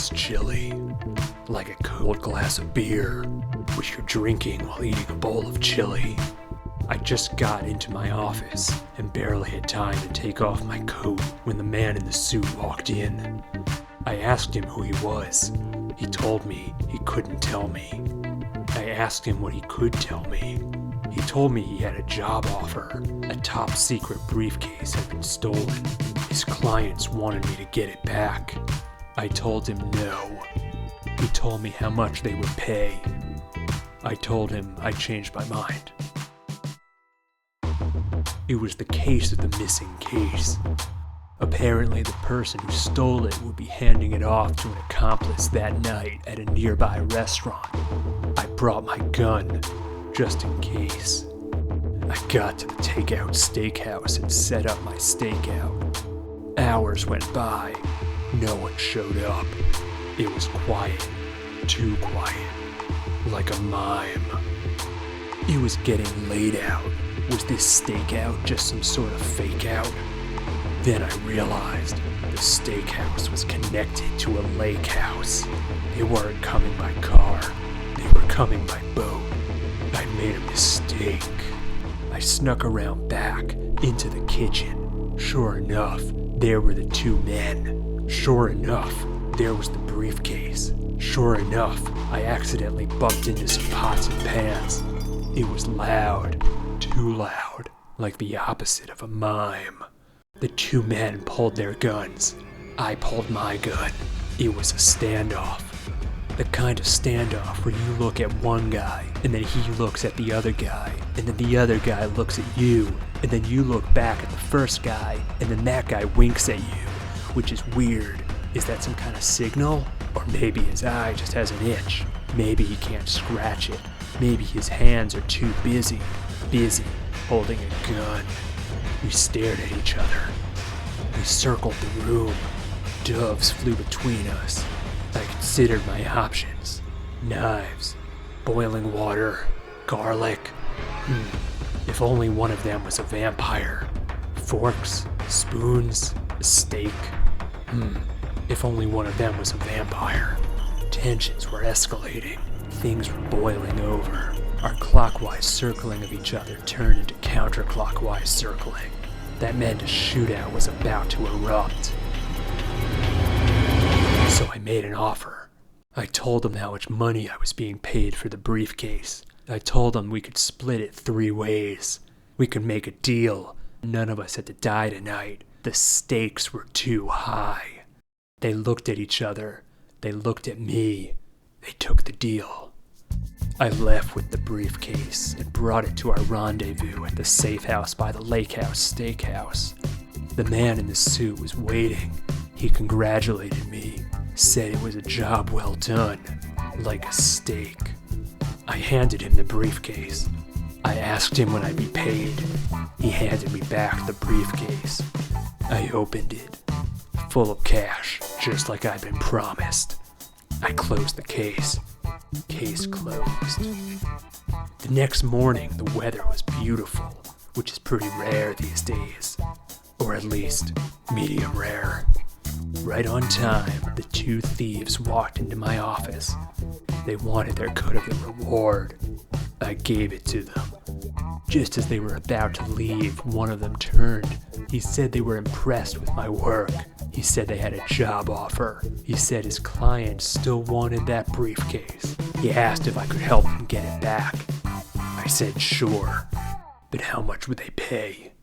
was chilly, like a cold glass of beer, which you're drinking while eating a bowl of chili. I just got into my office and barely had time to take off my coat when the man in the suit walked in. I asked him who he was. He told me he couldn't tell me. I asked him what he could tell me. He told me he had a job offer. A top secret briefcase had been stolen. His clients wanted me to get it back. I told him no. He told me how much they would pay. I told him I changed my mind. It was the case of the missing case. Apparently the person who stole it would be handing it off to an accomplice that night at a nearby restaurant. I brought my gun, just in case. I got to the takeout steakhouse and set up my stakeout. Hours went by. No one showed up. It was quiet. Too quiet. Like a mime. It was getting late out. Was this stakeout just some sort of fake out? Then I realized the steakhouse was connected to a lake house. They weren't coming by car. They were coming by boat. I made a mistake. I snuck around back into the kitchen. Sure enough, there were the two men. Sure enough, there was the briefcase. Sure enough, I accidentally bumped into some pots and pans. It was loud. Too loud. Like the opposite of a mime. The two men pulled their guns. I pulled my gun. It was a standoff. The kind of standoff where you look at one guy, and then he looks at the other guy, and then the other guy looks at you, and then you look back at the first guy, and then that guy winks at you, which is weird. Is that some kind of signal? Or maybe his eye just has an itch. Maybe he can't scratch it. Maybe his hands are too busy holding a gun. We stared at each other. We circled the room. Doves flew between us. I considered my options. Knives, boiling water, garlic. If only one of them was a vampire. Forks, spoons, a steak. If only one of them was a vampire. Tensions were escalating. Things were boiling over. Our clockwise circling of each other turned into counterclockwise circling. That meant a shootout was about to erupt. So I made an offer. I told him how much money I was being paid for the briefcase. I told him we could split it 3 ways. We could make a deal. None of us had to die tonight. The stakes were too high. They looked at each other. They looked at me. They took the deal. I left with the briefcase and brought it to our rendezvous at the safe house by the lake house steakhouse. The man in the suit was waiting. He congratulated me, said it was a job well done, like a steak. I handed him the briefcase. I asked him when I'd be paid. He handed me back the briefcase. I opened it, full of cash, just like I'd been promised. I closed the case. Case closed. The next morning, the weather was beautiful, which is pretty rare these days. Or at least, medium rare. Right on time, the 2 thieves walked into my office. They wanted their cut of the reward. I gave it to them. Just as they were about to leave, one of them turned. He said they were impressed with my work. He said they had a job offer. He said his clients still wanted that briefcase. He asked if I could help them get it back. I said sure, but how much would they pay?